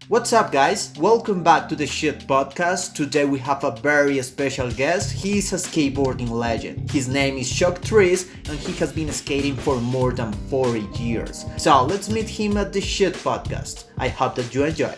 What's up, guys? Welcome back to the Shit Podcast. Today we have a very special guest. He is a skateboarding legend. His name is Treece, and he has been skating for more than 40 years. So let's meet him at the Shit Podcast. I hope that you enjoy.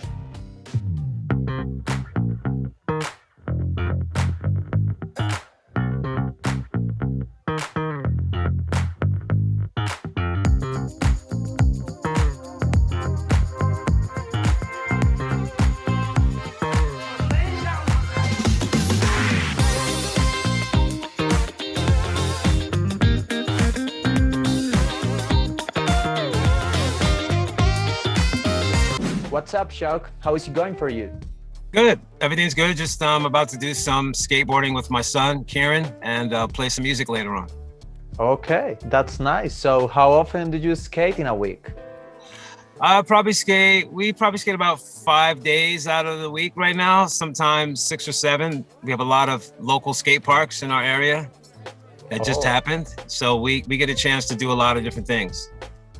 What's up, Shock? How is it going for you? Good. Everything's good. Just about to do some skateboarding with my son, Kieran, and play some music later on. Okay, that's nice. So how often did you skate in a week? We probably skate about 5 days out of the week right now, sometimes 6 or 7. We have a lot of local skate parks in our area that just happened. So we get a chance to do a lot of different things.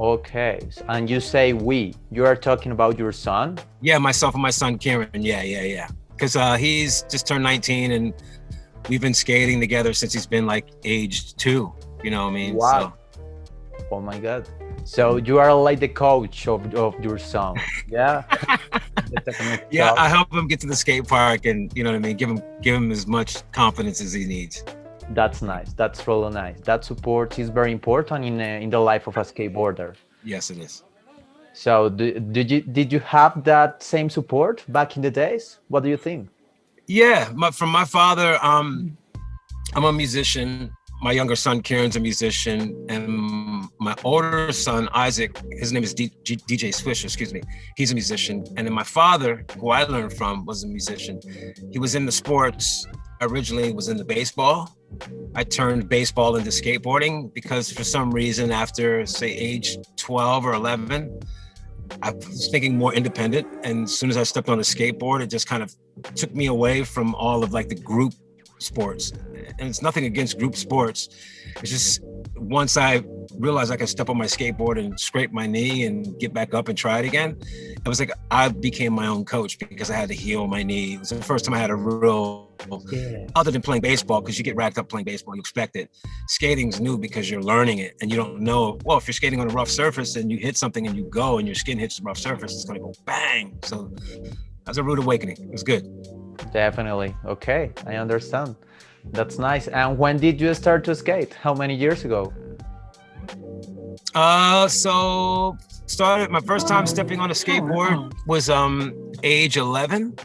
Okay, and you say you are talking about your son? Yeah, myself and my son, Kieran. Yeah. Because he's just turned 19 and we've been skating together since he's been like age 2, you know what I mean? Wow. So. Oh my God. So you are like the coach of your son, yeah? Yeah, I help him get to the skate park and, you know what I mean, give him as much confidence as he needs. That's nice. That's really nice. That support is very important in the life of a skateboarder. Yes, it is. So did you have that same support back in the days? What do you think? Yeah, from my father, I'm a musician. My younger son, Kieran's a musician. And my older son, Isaac, his name is DJ Swisher, excuse me. He's a musician. And then my father, who I learned from, was a musician. He was in the sports. Originally was in the baseball. I turned baseball into skateboarding because for some reason after say age 12 or 11, I was thinking more independent. And as soon as I stepped on a skateboard, it just kind of took me away from all of like the group sports. And it's nothing against group sports. It's just once I realized I could step on my skateboard and scrape my knee and get back up and try it again, it was like I became my own coach because I had to heal my knee. It was the first time I had a real, other than playing baseball, because you get racked up playing baseball, you expect it. Skating's new because you're learning it and you don't know, well, if you're skating on a rough surface and you hit something and you go and your skin hits the rough surface, it's gonna go bang. So that's a rude awakening. It was good. Definitely. Okay, I understand. That's nice. And when did you start to skate? How many years ago? So started my first time stepping on a skateboard was age 11,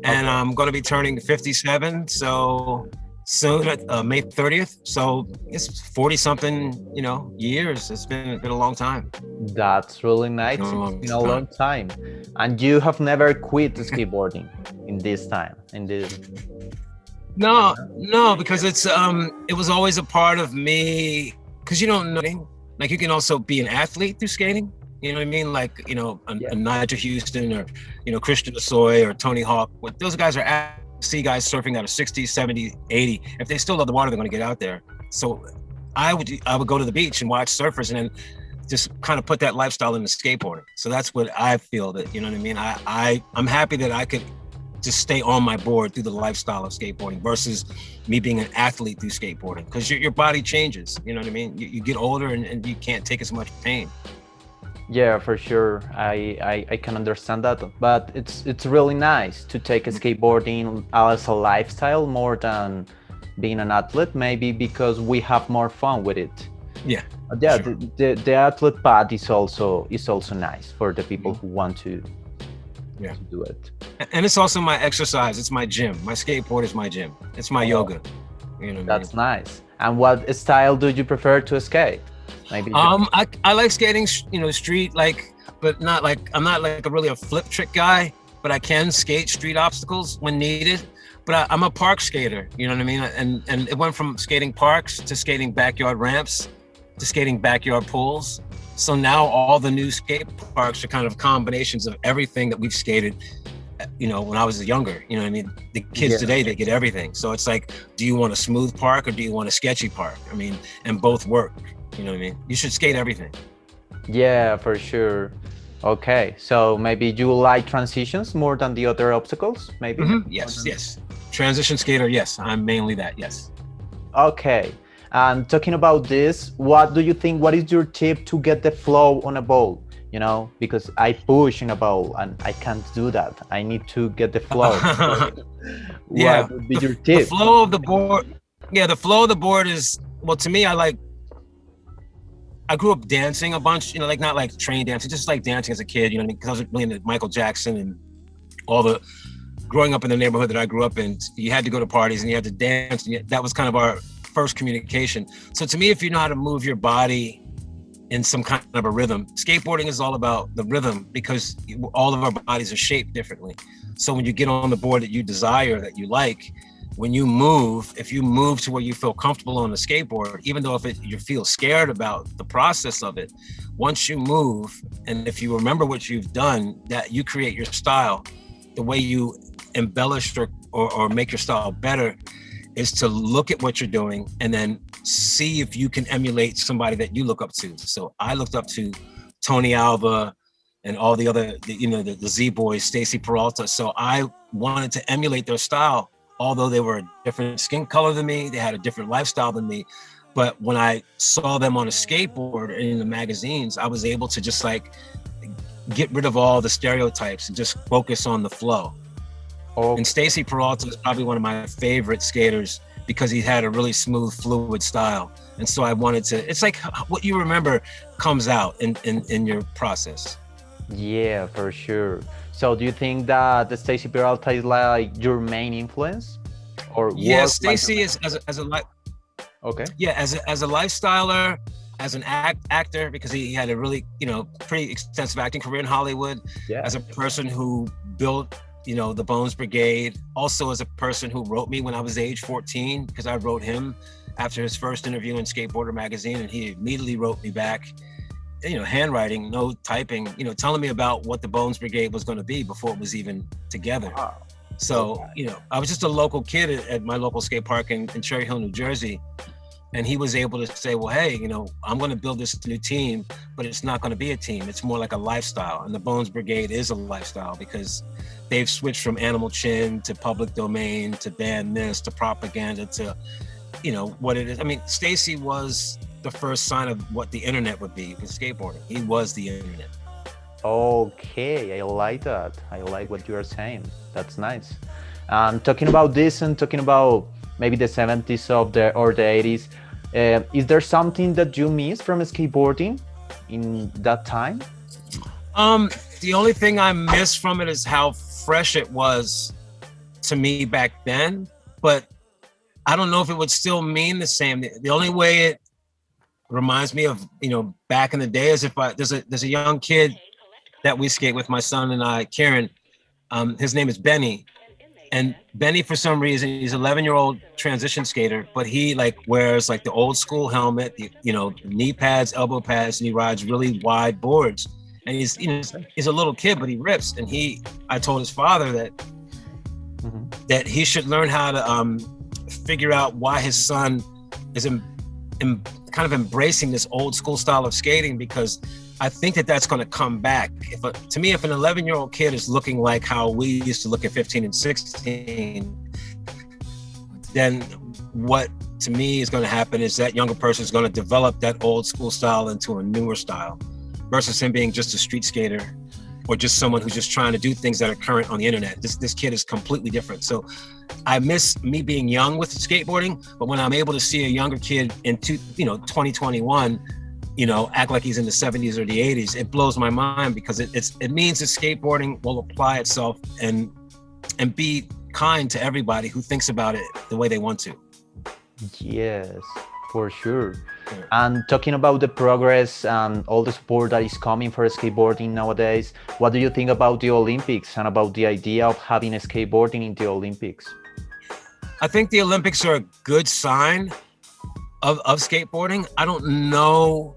and I'm going to be turning 57 so soon at May 30th. So it's 40 something, years. It's been a long time. That's really nice. It's been a long time. And you have never quit skateboarding in this time, No, because it was always a part of me, because you don't know, like you can also be an athlete through skating, you know what I mean? Like, a Nigel Houston or, Christian Asoy or Tony Hawk. Those guys are see guys surfing out of 60, 70, 80. If they still love the water, they're going to get out there. So I would go to the beach and watch surfers and then just kind of put that lifestyle into skateboarding. So that's what I feel that, you know what I mean? I'm happy that I could just stay on my board through the lifestyle of skateboarding versus me being an athlete through skateboarding, because your body changes, you know what I mean? You get older and you can't take as much pain. Yeah, for sure. I can understand that, but it's really nice to take skateboarding as a lifestyle more than being an athlete, maybe because we have more fun with it. Yeah. Yeah, sure. the athlete part is also nice for the people who want to do it. And it's also my exercise. It's my gym. My skateboard is my gym. It's my yoga. You know what That's I mean? nice. And what style do you prefer to skate? Maybe I like skating, street, but not like, I'm not like a flip trick guy, but I can skate street obstacles when needed. But I'm a park skater, you know what I mean? And it went from skating parks to skating backyard ramps to skating backyard pools. So now all the new skate parks are kind of combinations of everything that we've skated, when I was younger, you know what I mean? The kids today, they get everything. So it's like, do you want a smooth park or do you want a sketchy park? I mean, and both work, you know what I mean? You should skate everything. Yeah, for sure. Okay, so maybe you like transitions more than the other obstacles, maybe? Yes, yes. Transition skater, yes. I'm mainly that, yes. Okay, and talking about this, what do you think? What is your tip to get the flow on a ball? You know, because I push in a ball and I can't do that. I need to get the flow. So Yeah, what would be your the tip? flow of the board. Yeah, the flow of the board is, well, to me, I grew up dancing a bunch, like not like trained dancing, just like dancing as a kid, you know what I mean? Because I was really into Michael Jackson and all the, growing up in the neighborhood that I grew up in, you had to go to parties and you had to dance. And that was kind of our first communication. So to me, if you know how to move your body in some kind of a rhythm, skateboarding is all about the rhythm because all of our bodies are shaped differently. So when you get on the board that you desire, that you like, when you move, if you move to where you feel comfortable on the skateboard, even though you feel scared about the process of it, once you move, and if you remember what you've done, that you create your style, the way you embellish or make your style better is to look at what you're doing and then see if you can emulate somebody that you look up to. So I looked up to Tony Alva and all the other, the Z Boys, Stacy Peralta. So I wanted to emulate their style, although they were a different skin color than me, they had a different lifestyle than me. But when I saw them on a skateboard in the magazines, I was able to just like get rid of all the stereotypes and just focus on the flow. Oh. And Stacy Peralta is probably one of my favorite skaters because he had a really smooth, fluid style. And so I wanted to, it's like what you remember comes out in your process. Yeah, for sure. So do you think that the Stacy Peralta is like your main influence? Or yeah, Stacy is as a okay. Yeah, as a lifestyler, as an actor, because he had a really, pretty extensive acting career in Hollywood. Yeah. As a person who built, the Bones Brigade. Also as a person who wrote me when I was age 14, because I wrote him after his first interview in Skateboarder magazine, and he immediately wrote me back, handwriting, no typing, telling me about what the Bones Brigade was going to be before it was even together. Wow. So, I was just a local kid at my local skate park in Cherry Hill, New Jersey. And he was able to say, well, hey, I'm going to build this new team, but it's not going to be a team. It's more like a lifestyle. And the Bones Brigade is a lifestyle because they've switched from Animal Chin to public domain to ban this to propaganda to, what it is. I mean, Stacy was the first sign of what the internet would be with skateboarding. He was the internet. Okay, I like that. I like what you are saying. That's nice. Talking about this and talking about maybe the 70s or the 80s, is there something that you miss from skateboarding in that time? The only thing I miss from it is how fresh it was to me back then, but I don't know if it would still mean the same. The only way it reminds me of, back in the day is if there's a young kid that we skate with, my son and I, Kieran, his name is Benny. And Benny, for some reason, he's an 11-year-old transition skater, but he wears the old school helmet, knee pads, elbow pads, and he rides really wide boards. And he's a little kid, but he rips. And I told his father that he should learn how to figure out why his son is kind of embracing this old school style of skating, because I think that's going to come back. To me, if an 11-year-old kid is looking like how we used to look at 15 and 16, then what to me is going to happen is that younger person is going to develop that old school style into a newer style versus him being just a street skater or just someone who's just trying to do things that are current on the internet. This kid is completely different. So I miss me being young with skateboarding, but when I'm able to see a younger kid in 2021, act like he's in the 70s or the 80s, it blows my mind because it means that skateboarding will apply itself and be kind to everybody who thinks about it the way they want to. Yes, for sure. Yeah. And talking about the progress and all the support that is coming for skateboarding nowadays, what do you think about the Olympics and about the idea of having skateboarding in the Olympics? I think the Olympics are a good sign of skateboarding. I don't know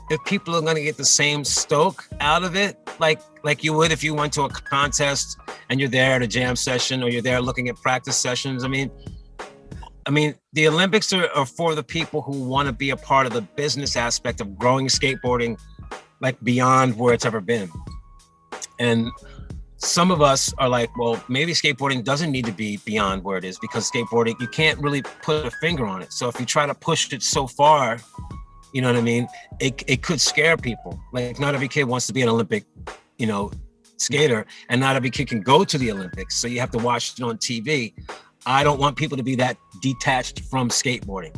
if people are going to get the same stoke out of it like you would if you went to a contest and you're there at a jam session or you're there looking at practice sessions. I mean the Olympics are for the people who want to be a part of the business aspect of growing skateboarding beyond where it's ever been. And some of us are like, well, maybe skateboarding doesn't need to be beyond where it is, because skateboarding, you can't really put a finger on it. So if you try to push it so far, you know what I mean? It could scare people. Like, not every kid wants to be an Olympic, you know, skater, and not every kid can go to the Olympics. So you have to watch it on TV. I don't want people to be that detached from skateboarding.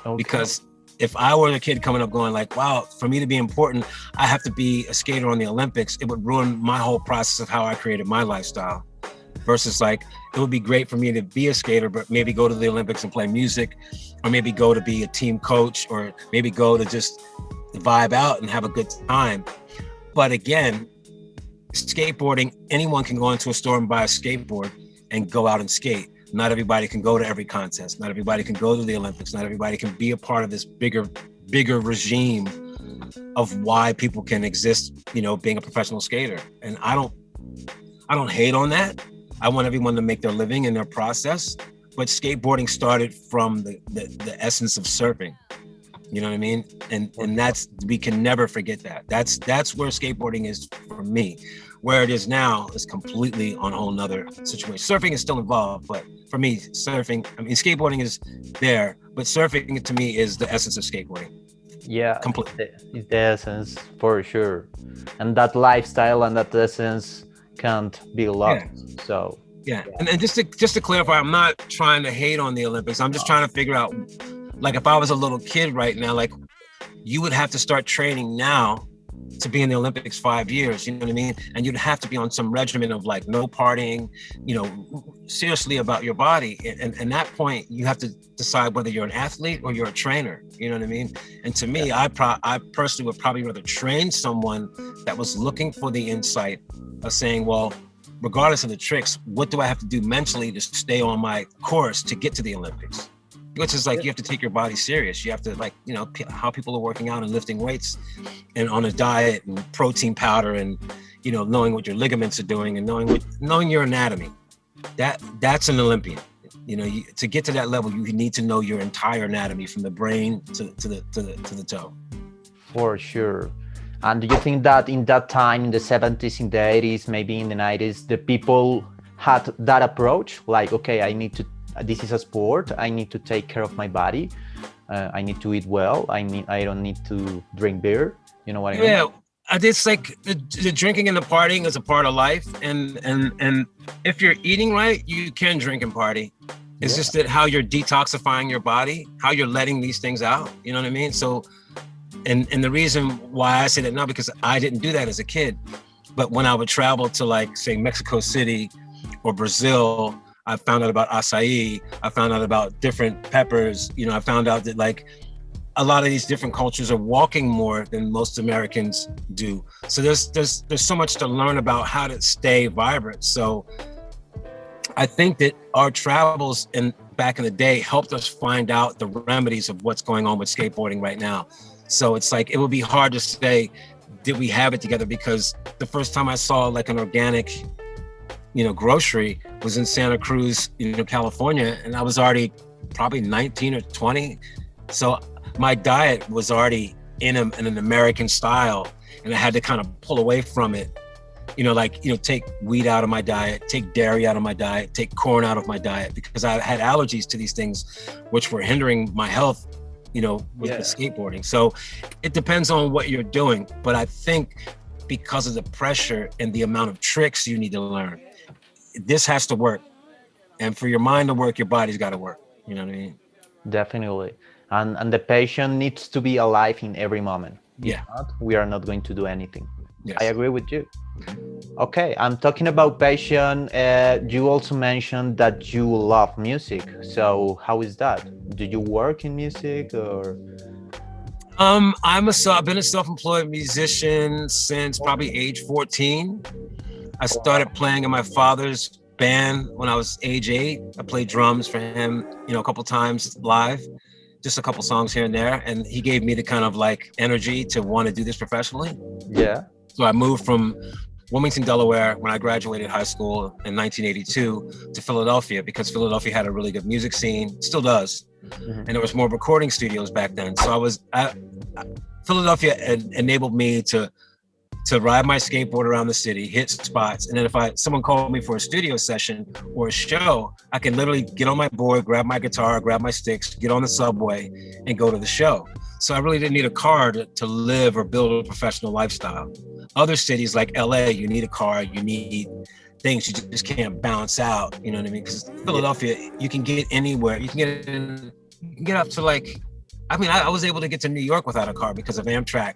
Okay. Because if I were a kid coming up going like, wow, for me to be important, I have to be a skater on the Olympics, it would ruin my whole process of how I created my lifestyle. Versus like, it would be great for me to be a skater, but maybe go to the Olympics and play music, or maybe go to be a team coach, or maybe go to just vibe out and have a good time. But again, skateboarding, anyone can go into a store and buy a skateboard and go out and skate. Not everybody can go to every contest. Not everybody can go to the Olympics. Not everybody can be a part of this bigger regime of why people can exist, you know, being a professional skater. And I don't hate on that. I want everyone to make their living in their process. But skateboarding started from the essence of surfing. You know what I mean? And that's, we can never forget that. That's where skateboarding is for me. Where it is now is completely on a whole nother situation. Surfing is still involved, but for me, surfing, I mean, skateboarding is there, but surfing to me is the essence of skateboarding. Yeah, completely. It's the essence for sure. And that lifestyle and that essence can't be lost. Yeah. So yeah. And just to clarify, I'm not trying to hate on the Olympics. I'm just trying to figure out, like, if I was a little kid right now, like, you would have to start training now to be in the Olympics 5 years, you know what I mean? And you'd have to be on some regimen of like no partying, you know, seriously about your body. And that point, you have to decide whether you're an athlete or you're a trainer, you know what I mean? And to me, I personally would probably rather train someone that was looking for the insight of saying, well, regardless of the tricks, what do I have to do mentally to stay on my course to get to the Olympics? Which is like, you have to take your body serious. You have to, like, you know, how people are working out and lifting weights and on a diet and protein powder and, you know, knowing what your ligaments are doing and knowing your anatomy. That's an Olympian. You know, to get to that level, you need to know your entire anatomy from the brain to the toe. For sure. And do you think that in that time, in the 70s, in the 80s, maybe in the 90s, the people had that approach? Like, okay, this is a sport. I need to take care of my body. I need to eat well. I don't need to drink beer. You know what I mean? Yeah, it's like the drinking and the partying is a part of life. And if you're eating right, you can drink and party. It's just that how you're detoxifying your body, how you're letting these things out. You know what I mean? So, and the reason why I say that now, because I didn't do that as a kid. But when I would travel to, like, say, Mexico City or Brazil, I found out about acai. I found out about different peppers. You know, I found out that, like, a lot of these different cultures are walking more than most Americans do. So there's so much to learn about how to stay vibrant. So I think that our travels back in the day helped us find out the remedies of what's going on with skateboarding right now. So it's like, it would be hard to say, did we have it together? Because the first time I saw, like, an organic, you know, grocery was in Santa Cruz, you know, California, and I was already probably 19 or 20. So my diet was already in an American style, and I had to kind of pull away from it. You know, like, you know, take wheat out of my diet, take dairy out of my diet, take corn out of my diet, because I had allergies to these things, which were hindering my health, you know, with the skateboarding. So it depends on what you're doing. But I think because of the pressure and the amount of tricks you need to learn, this has to work. And for your mind to work, your body's got to work. You know what I mean? Definitely. And the patient needs to be alive in every moment. Yeah. If not, we are not going to do anything. Yes. I agree with you. Okay, I'm talking about passion. You also mentioned that you love music. So how is that? Do you work in music or? I've been a self-employed musician since probably age 14. I started playing in my father's band when I was age 8. I played drums for him, you know, a couple times live, just a couple songs here and there. And he gave me the kind of, like, energy to want to do this professionally. Yeah. So I moved from Wilmington, Delaware, when I graduated high school in 1982 to Philadelphia, because Philadelphia had a really good music scene, still does. Mm-hmm. And there was more recording studios back then. So Philadelphia enabled me to to ride my skateboard around the city, hit spots. And then if someone called me for a studio session or a show, I can literally get on my board, grab my guitar, grab my sticks, get on the subway and go to the show. So I really didn't need a car to live or build a professional lifestyle. Other cities like LA, you need a car, you need things you just can't bounce out, you know what I mean? Because Philadelphia, you can get anywhere. You can get up to like, I was able to get to New York without a car because of Amtrak.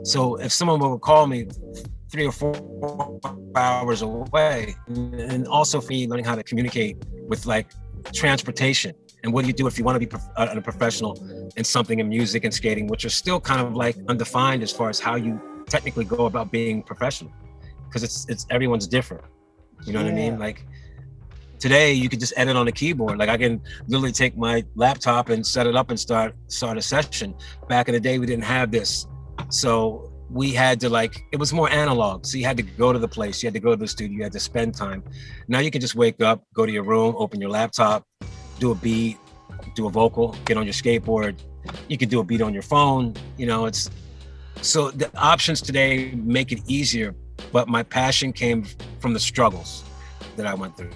So if someone would call me 3 or 4 hours away, and also for me learning how to communicate with like transportation and what do you do if you want to be a professional in something in music and skating, which are still kind of like undefined as far as how you technically go about being professional, because it's everyone's different. You know what I mean? Like today you could just edit on a keyboard. Like I can literally take my laptop and set it up and start a session. Back in the day, we didn't have this. So we had to it was more analog. So you had to go to the place, you had to go to the studio, you had to spend time. Now you can just wake up, go to your room, open your laptop, do a beat, do a vocal, get on your skateboard. You could do a beat on your phone. You know, so the options today make it easier, but my passion came from the struggles that I went through.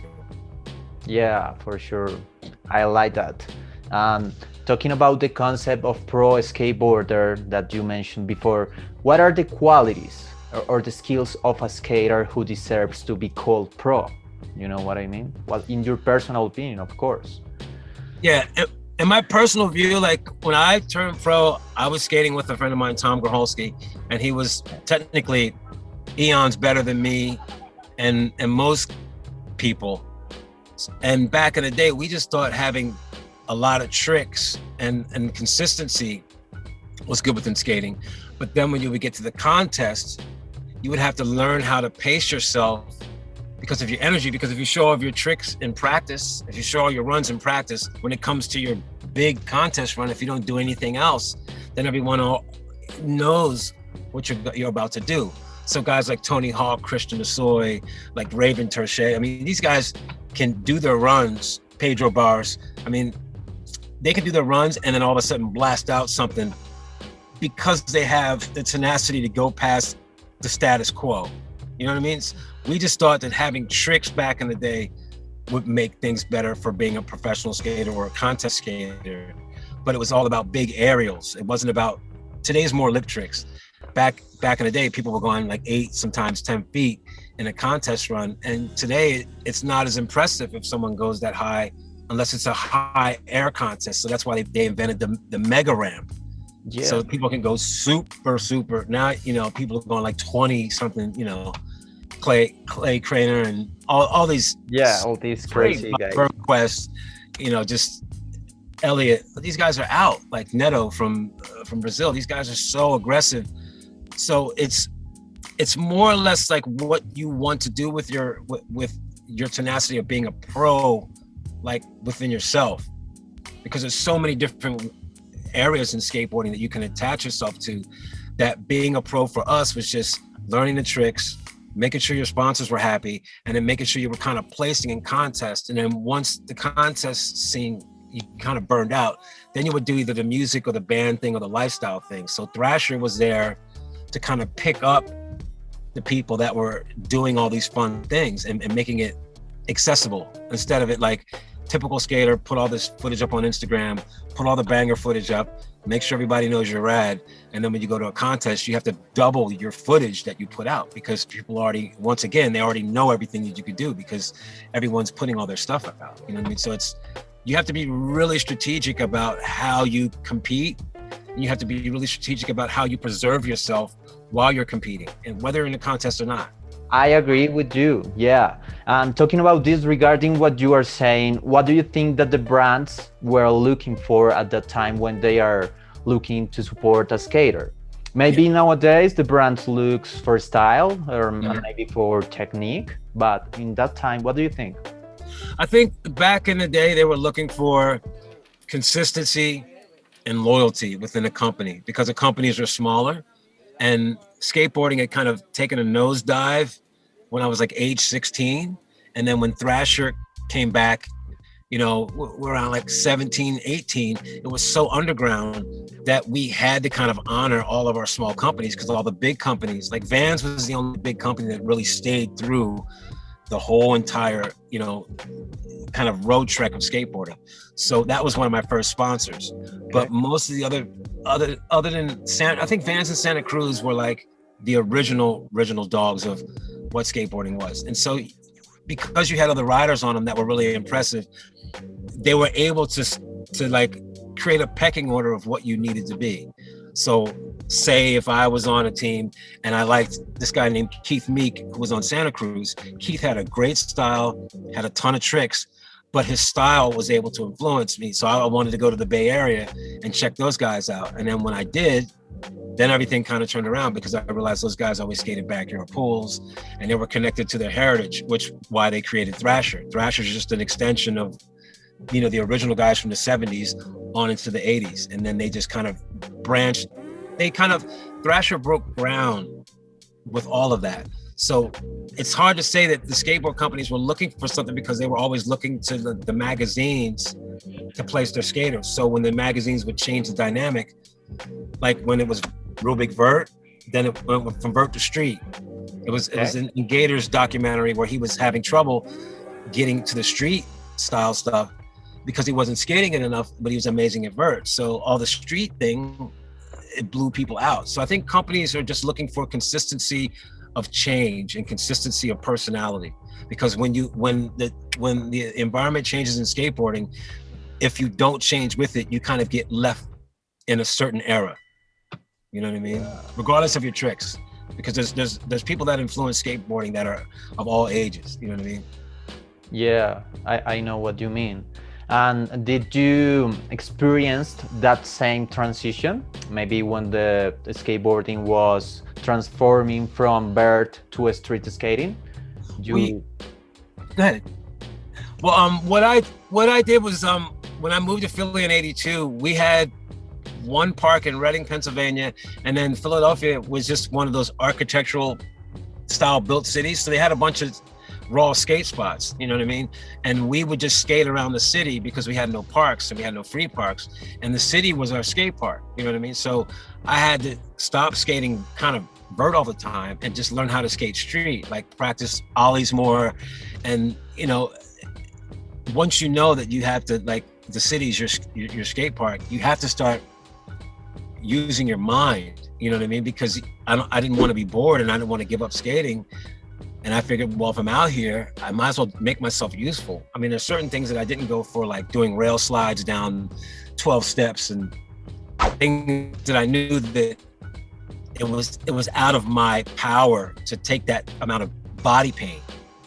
Yeah, for sure. I like that. Talking about the concept of pro skateboarder that you mentioned before, what are the qualities or the skills of a skater who deserves to be called pro? You know what I mean? Well, in your personal opinion, of course. Yeah, in my personal view, like when I turned pro, I was skating with a friend of mine, Tom Groholski, and he was technically eons better than me and most people. And back in the day, we just thought having a lot of tricks and consistency was good within skating. But then when you would get to the contest, you would have to learn how to pace yourself because of your energy, because if you show all of your tricks in practice, if you show all your runs in practice, when it comes to your big contest run, if you don't do anything else, then everyone knows what you're about to do. So guys like Tony Hawk, Christian Assoy, like Raven Terche, I mean, these guys can do their runs, Pedro Bars. I mean, they can do their runs and then all of a sudden blast out something because they have the tenacity to go past the status quo. You know what I mean? We just thought that having tricks back in the day would make things better for being a professional skater or a contest skater. But it was all about big aerials. It wasn't about, today's more lip tricks. Back in the day, people were going like 8, sometimes 10 feet in a contest run. And today it's not as impressive if someone goes that high, unless it's a high air contest. So that's why they invented the mega ramp. Yeah. So people can go super. Now, you know, people are going like 20 something, you know, Clay Craner and all these. Yeah, all these crazy guys. Quest, you know, just Elliot. These guys are out, like Neto from Brazil. These guys are so aggressive. So it's more or less like what you want to do with your tenacity of being a pro, like within yourself, because there's so many different areas in skateboarding that you can attach yourself to. That being a pro for us was just learning the tricks, making sure your sponsors were happy, and then making sure you were kind of placing in contests. And then once the contest scene, you kind of burned out, then you would do either the music or the band thing or the lifestyle thing. So Thrasher was there to kind of pick up the people that were doing all these fun things and making it accessible, instead of it like typical skater, put all this footage up on Instagram, put all the banger footage up, make sure everybody knows you're rad. And then when you go to a contest, you have to double your footage that you put out, because people already, once again, they already know everything that you could do because everyone's putting all their stuff out. You know what I mean? So you have to be really strategic about how you compete. And you have to be really strategic about how you preserve yourself while you're competing, and whether you're in a contest or not. I agree with you. Yeah. Talking about this regarding what you are saying, what do you think that the brands were looking for at that time when they are looking to support a skater? Maybe nowadays the brands looks for style or maybe for technique, but in that time, what do you think? I think back in the day, they were looking for consistency and loyalty within a company, because the companies are smaller. And skateboarding had kind of taken a nosedive when I was like age 16. And then when Thrasher came back, we're around like 17, 18. It was so underground that we had to kind of honor all of our small companies, because all the big companies, like Vans was the only big company that really stayed through the whole entire, kind of road trek of skateboarding. So that was one of my first sponsors. But most of the other than I think Vans and Santa Cruz were like the original dogs of what skateboarding was. And so because you had other riders on them that were really impressive, they were able to like create a pecking order of what you needed to be. So say if I was on a team and I liked this guy named Keith Meek, who was on Santa Cruz. Keith had a great style, had a ton of tricks, but his style was able to influence me. So I wanted to go to the Bay Area and check those guys out. And then when I did, then everything kind of turned around, because I realized those guys always skated backyard pools and they were connected to their heritage, which why they created Thrasher. Thrasher is just an extension of, the original guys from the 70s on into the 80s. And then they just kind of branched. Thrasher broke ground with all of that. So it's hard to say that the skateboard companies were looking for something, because they were always looking to the magazines to place their skaters. So when the magazines would change the dynamic, like when it was real big vert, then it went from vert to street. It was in Gator's documentary where he was having trouble getting to the street style stuff because he wasn't skating it enough, but he was amazing at vert. So all the street thing, it blew people out. So I think companies are just looking for consistency of change and consistency of personality, because when the environment changes in skateboarding, if you don't change with it, you kind of get left in a certain era. You know what I mean? Yeah. Regardless of your tricks, because there's people that influence skateboarding that are of all ages. You know what I mean? Yeah, I know what you mean. And did you experience that same transition? Maybe when the skateboarding was transforming from vert to street skating? Go ahead. Well, what I did was when I moved to Philly in '82, we had one park in Reading, Pennsylvania, and then Philadelphia was just one of those architectural style built cities. So they had a bunch of raw skate spots, you know what I mean? And we would just skate around the city because we had no parks and we had no free parks. And the city was our skate park, you know what I mean? So I had to stop skating kind of vert all the time and just learn how to skate street, like practice ollies more. And, once you know that you have to, like, the city's your skate park, you have to start using your mind, you know what I mean? Because I didn't want to be bored and I didn't want to give up skating. And I figured, well, if I'm out here, I might as well make myself useful. I mean, there's certain things that I didn't go for, like doing rail slides down 12 steps and things that I knew that it was out of my power to take that amount of body pain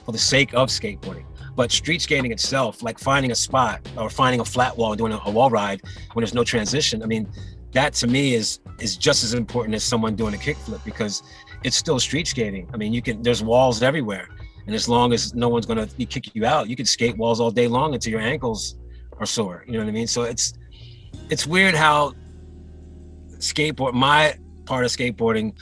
for the sake of skateboarding. But street skating itself, like finding a spot or finding a flat wall and doing a wall ride when there's no transition, I mean, that to me is just as important as someone doing a kickflip, because it's still street skating. I mean, there's walls everywhere. And as long as no one's gonna kick you out, you can skate walls all day long until your ankles are sore. You know what I mean? So it's weird how my part of skateboarding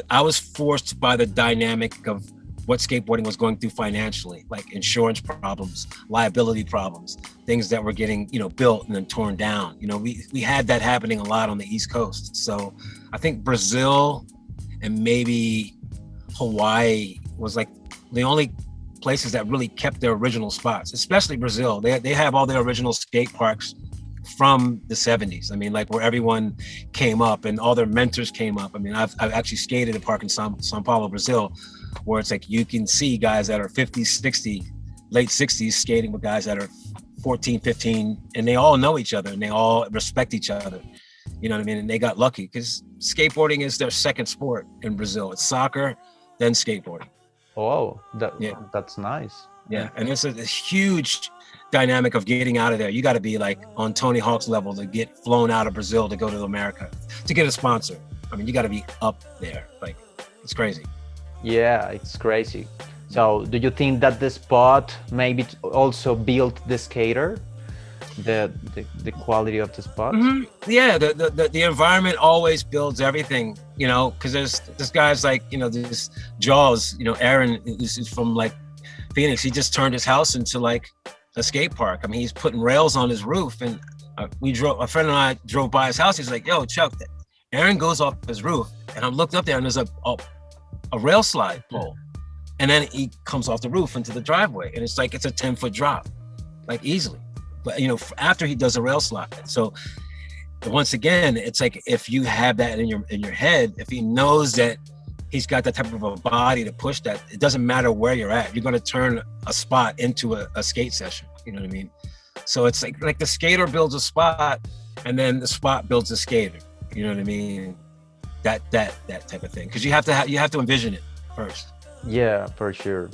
I was forced by the dynamic of what skateboarding was going through financially, like insurance problems, liability problems, things that were getting, built and then torn down. We had that happening a lot on the East Coast. So I think Brazil and maybe Hawaii was like the only places that really kept their original spots, especially Brazil. They have all their original skate parks from the 70s. I mean, like where everyone came up and all their mentors came up. I mean, I've actually skated a park in Sao Paulo, Brazil, where it's like you can see guys that are 50, 60, late 60s skating with guys that are 14, 15, and they all know each other and they all respect each other. You know what I mean? And they got lucky because skateboarding is their second sport in Brazil. It's soccer, then skateboarding. Oh, that's nice. Yeah, and it's a huge dynamic of getting out of there. You got to be like on Tony Hawk's level to get flown out of Brazil to go to America, to get a sponsor. I mean, you got to be up there. Like, it's crazy. Yeah, it's crazy. So do you think that the spot maybe also built the skater? The quality of the spot? Mm-hmm. Yeah, the environment always builds everything, because there's guys like, this Jaws, Aaron is from like Phoenix. He just turned his house into like a skate park. I mean, he's putting rails on his roof, and a friend and I drove by his house. He's like, "Yo, Chuck, Aaron goes off his roof," and I looked up there, and there's a rail slide pole, and then he comes off the roof into the driveway, and it's like it's a 10-foot drop, like easily. But you know, after he does a rail slide, so once again, it's like if you have that in your head, if he knows that he's got that type of a body to push that, it doesn't matter where you're at. You're going to turn a spot into a skate session. You know what I mean? So it's like the skater builds a spot, and then the spot builds a skater. You know what I mean? That type of thing. Because you have to envision it first. Yeah, for sure.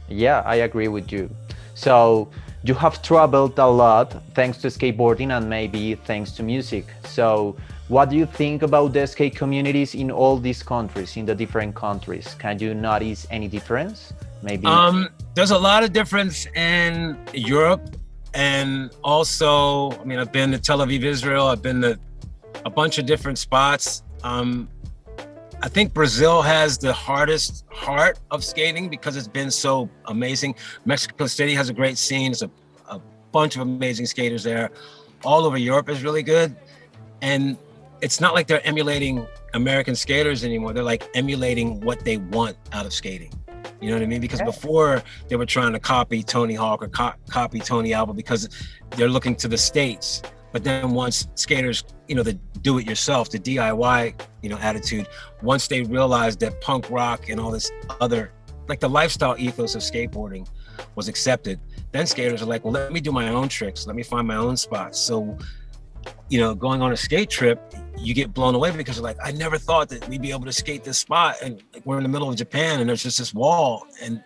Yeah, I agree with you. So you have traveled a lot thanks to skateboarding and maybe thanks to music. So what do you think about the skate communities in all these countries, in the different countries? Can you notice any difference? Maybe. There's a lot of difference in Europe, and also, I mean, I've been to Tel Aviv, Israel. I've been to a bunch of different spots. I think Brazil has the hardest heart of skating because it's been so amazing. Mexico City has a great scene. There's a bunch of amazing skaters there. All over Europe is really good. And it's not like they're emulating American skaters anymore. They're like emulating what they want out of skating. You know what I mean? Because before they were trying to copy Tony Hawk or copy Tony Alva because they're looking to the States. But then once skaters, you know, the do-it-yourself, the DIY, you know, attitude, once they realized that punk rock and all this other, like the lifestyle ethos of skateboarding was accepted, then skaters are like, well, let me do my own tricks. Let me find my own spots. So, you know, going on a skate trip, you get blown away because you're like, I never thought that we'd be able to skate this spot. And like, we're in the middle of Japan and there's just this wall and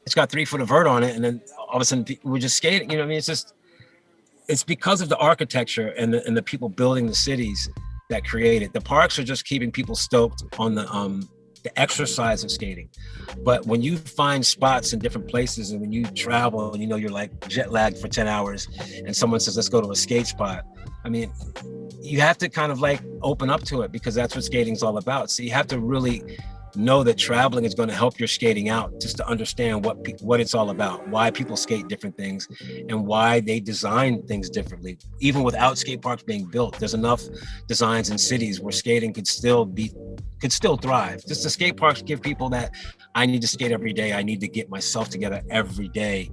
it's got 3 foot of vert on it. And then all of a sudden we're just skating, you know what I mean? It's because of the architecture and the people building the cities that create it. The parks are just keeping people stoked on the exercise of skating. But when you find spots in different places and when you travel and you know you're like jet lagged for 10 hours and someone says, let's go to a skate spot. I mean, you have to kind of like open up to it because that's what skating's all about. So you have to really know that traveling is going to help your skating out just to understand what it's all about, why people skate different things and why they design things differently. Even without skate parks being built, there's enough designs in cities where skating could still thrive. Just the skate parks give people that I need to skate every day. I need to get myself together every day.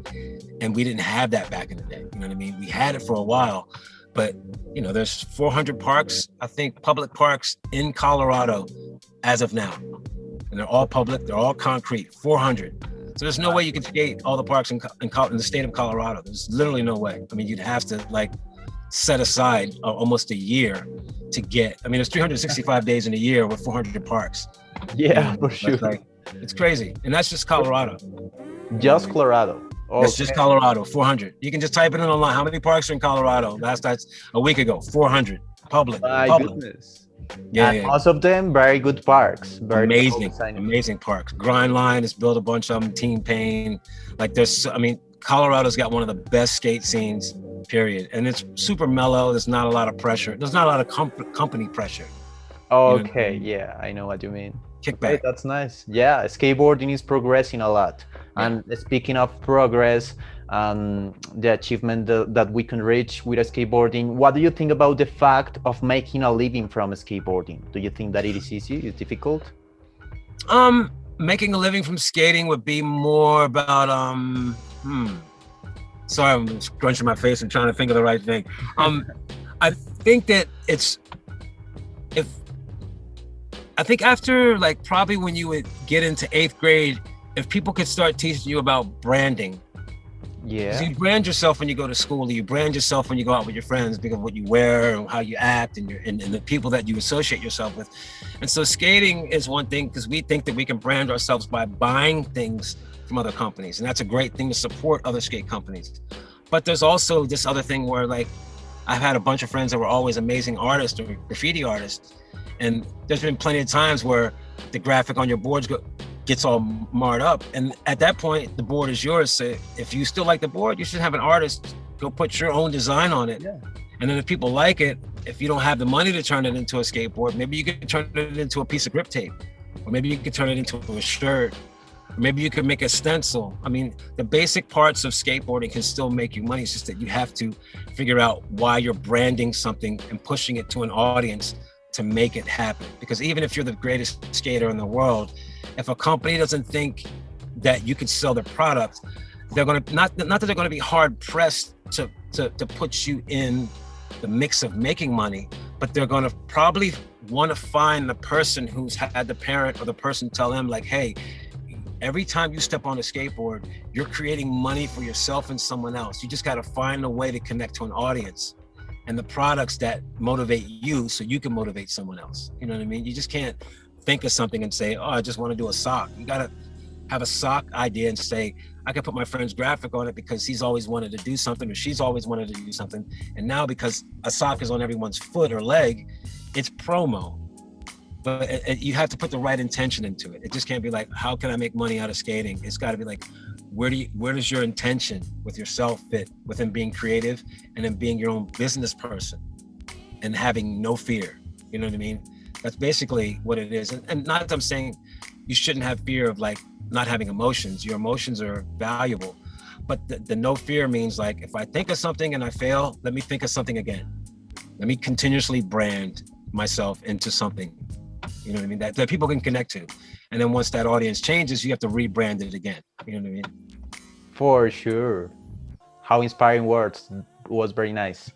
And we didn't have that back in the day. You know what I mean? We had it for a while, but you know, there's 400 parks, I think, public parks in Colorado as of now. And they're all public, they're all concrete, 400. So there's no way you can skate all the parks in the state of Colorado. There's literally no way. I mean, you'd have to like set aside almost a year to get, I mean, there's 365 days in a year with 400 parks. Yeah, for sure. Like, it's crazy. And that's just Colorado. Just Colorado. Okay. It's just Colorado, 400. You can just type it in online. How many parks are in Colorado? That's a week ago, 400. Public. My goodness. Yeah, and most of them very good parks. Very amazing parks. Grind Line has built a bunch of them. Team Pain, like Colorado's got one of the best skate scenes, period. And it's super mellow. There's not a lot of pressure. There's not a lot of company pressure. Okay, you know? Yeah, I know what you mean. Kickback. Okay, that's nice. Yeah, skateboarding is progressing a lot. Yeah. And speaking of progress, the achievement that we can reach with skateboarding, what do you think about the fact of making a living from skateboarding? Do you think that it is easy? Is it difficult? Making a living from skating would be more about sorry, I'm scrunching my face and trying to think of the right thing. I think that I think after like probably when you would get into 8th grade, if people could start teaching you about branding. Yeah. So you brand yourself when you go to school, or you brand yourself when you go out with your friends because of what you wear and how you act and the people that you associate yourself with. And so skating is one thing because we think that we can brand ourselves by buying things from other companies. And that's a great thing to support other skate companies. But there's also this other thing where like, I've had a bunch of friends that were always amazing artists or graffiti artists. And there's been plenty of times where the graphic on your boards gets all marred up. And at that point, the board is yours. So if you still like the board, you should have an artist go put your own design on it. Yeah. And then if people like it, if you don't have the money to turn it into a skateboard, maybe you could turn it into a piece of grip tape, or maybe you could turn it into a shirt, Maybe you could make a stencil. I mean, the basic parts of skateboarding can still make you money. It's just that you have to figure out why you're branding something and pushing it to an audience to make it happen. Because even if you're the greatest skater in the world, if a company doesn't think that you can sell their product, they're going to, not that they're going to be hard pressed to put you in the mix of making money, but they're going to probably want to find the person who's had the parent or the person tell them like, hey, every time you step on a skateboard, you're creating money for yourself and someone else. You just got to find a way to connect to an audience and the products that motivate you so you can motivate someone else. You know what I mean? You just can't think of something and say, oh, I just want to do a sock. You got to have a sock idea and say, I can put my friend's graphic on it because he's always wanted to do something or she's always wanted to do something. And now because a sock is on everyone's foot or leg, it's promo. But you have to put the right intention into it. It just can't be like, how can I make money out of skating? It's got to be like, where does your intention with yourself fit within being creative and then being your own business person and having no fear? You know what I mean? That's basically what it is. And not that I'm saying you shouldn't have fear of like not having emotions. Your emotions are valuable, but the no fear means like, if I think of something and I fail, let me think of something again. Let me continuously brand myself into something. You know what I mean? That people can connect to. And then once that audience changes, you have to rebrand it again. You know what I mean? For sure. How inspiring words. Was very nice.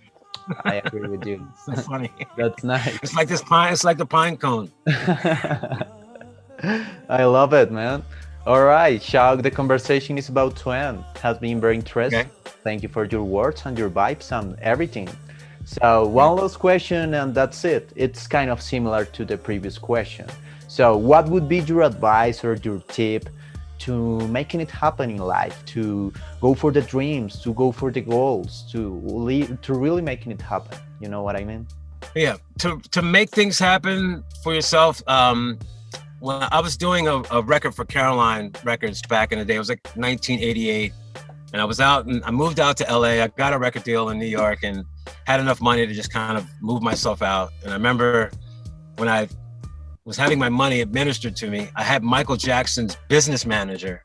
I agree with you. So funny. That's nice. It's like this pine, it's like the pine cone. I love it, man. All right, Shaq, the conversation is about to end. It has been very interesting. Okay. Thank you for your words and your vibes and everything. So one last question and that's it. It's kind of similar to the previous question. So what would be your advice or your tip to making it happen in life, to go for the dreams, to go for the goals, to really making it happen? You know what I mean? Yeah, to make things happen for yourself. When I was doing a record for Caroline Records back in the day, it was like 1988. And I moved out to LA. I got a record deal in New York and had enough money to just kind of move myself out. And I remember when I was having my money administered to me, I had Michael Jackson's business manager,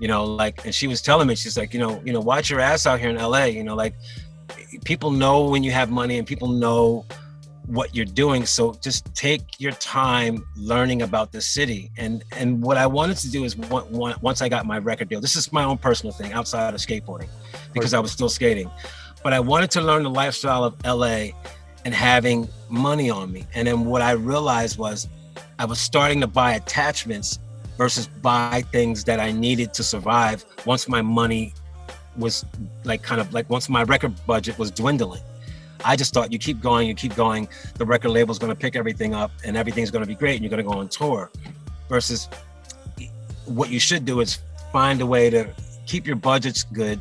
and she was telling me, she's like, watch your ass out here in LA, like people know when you have money and people know what you're doing. So just take your time learning about the city. And what I wanted to do is once I got my record deal, this is my own personal thing outside of skateboarding because I was still skating, but I wanted to learn the lifestyle of LA and having money on me. And then what I realized was I was starting to buy attachments versus buy things that I needed to survive once my money was once my record budget was dwindling. I just thought you keep going, the record label's gonna pick everything up and everything's gonna be great and you're gonna go on tour. Versus what you should do is find a way to keep your budgets good,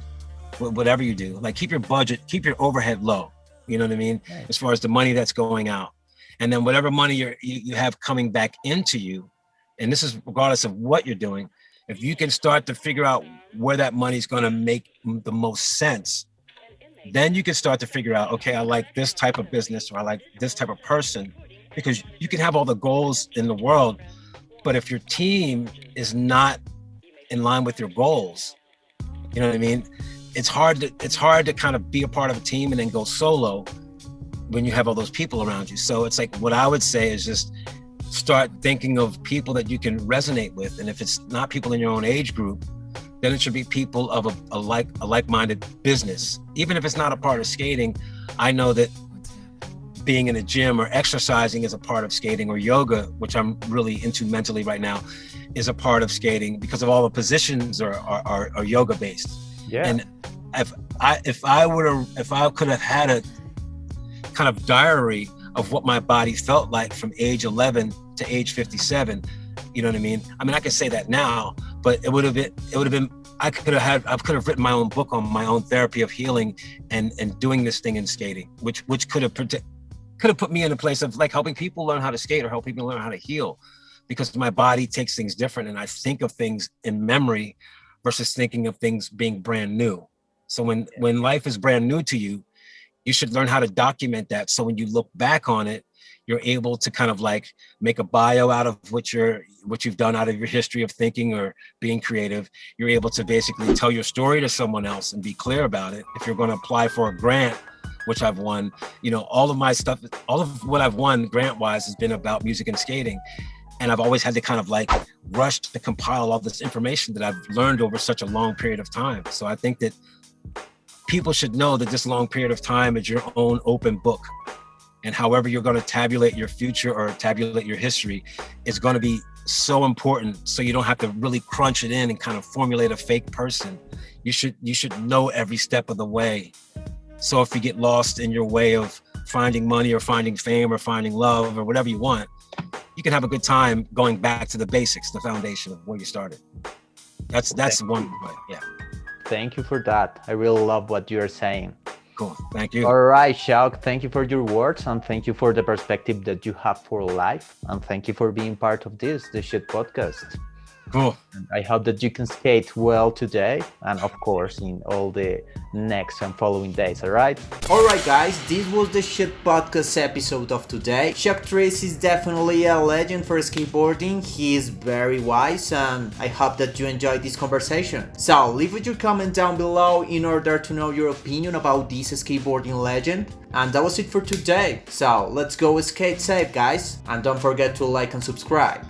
whatever you do. Like keep your budget, keep your overhead low. You know what I mean? Right. As far as the money that's going out. And then whatever money you have coming back into you, and this is regardless of what you're doing, if you can start to figure out where that money's gonna make the most sense, then you can start to figure out, okay, I like this type of business or I like this type of person, because you can have all the goals in the world, but if your team is not in line with your goals, you know what I mean? It's hard to kind of be a part of a team and then go solo when you have all those people around you. So it's like, what I would say is just start thinking of people that you can resonate with. And if it's not people in your own age group, then it should be people of a like-minded business. Even if it's not a part of skating, I know that being in a gym or exercising is a part of skating, or yoga, which I'm really into mentally right now, is a part of skating because of all the positions are yoga based. Yeah. And if I could have had a kind of diary of what my body felt like from age 11 to age 57, you know what I mean? I mean, I can say that now, but it would have been, I could have written my own book on my own therapy of healing and doing this thing in skating, which could have put me in a place of like helping people learn how to skate or help people learn how to heal, because my body takes things different and I think of things in memory versus thinking of things being brand new. So when life is brand new to you, you should learn how to document that. So when you look back on it, You're able to kind of like make a bio out of what you've done out of your history of thinking or being creative. You're able to basically tell your story to someone else and be clear about it. If you're going to apply for a grant, which I've won, you know, all of my stuff, all of what I've won grant wise has been about music and skating. And I've always had to kind of like rush to compile all this information that I've learned over such a long period of time. So I think that people should know that this long period of time is your own open book. And however you're going to tabulate your future or tabulate your history is going to be so important. So you don't have to really crunch it in and kind of formulate a fake person. You should know every step of the way. So if you get lost in your way of finding money or finding fame or finding love or whatever you want, you can have a good time going back to the basics, the foundation of where you started. That's one way, yeah. Thank you for that. I really love what you're saying. Cool, thank you. All right, Shaq, thank you for your words and thank you for the perspective that you have for life. And thank you for being part of the Shit Podcast. Cool. And I hope that you can skate well today and of course in all the next and following days, all right? Alright guys, this was the Shit Podcast episode of today. Treece is definitely a legend for skateboarding. He is very wise and I hope that you enjoyed this conversation. So leave your comment down below in order to know your opinion about this skateboarding legend. And that was it for today. So let's go skate safe guys, and don't forget to like and subscribe.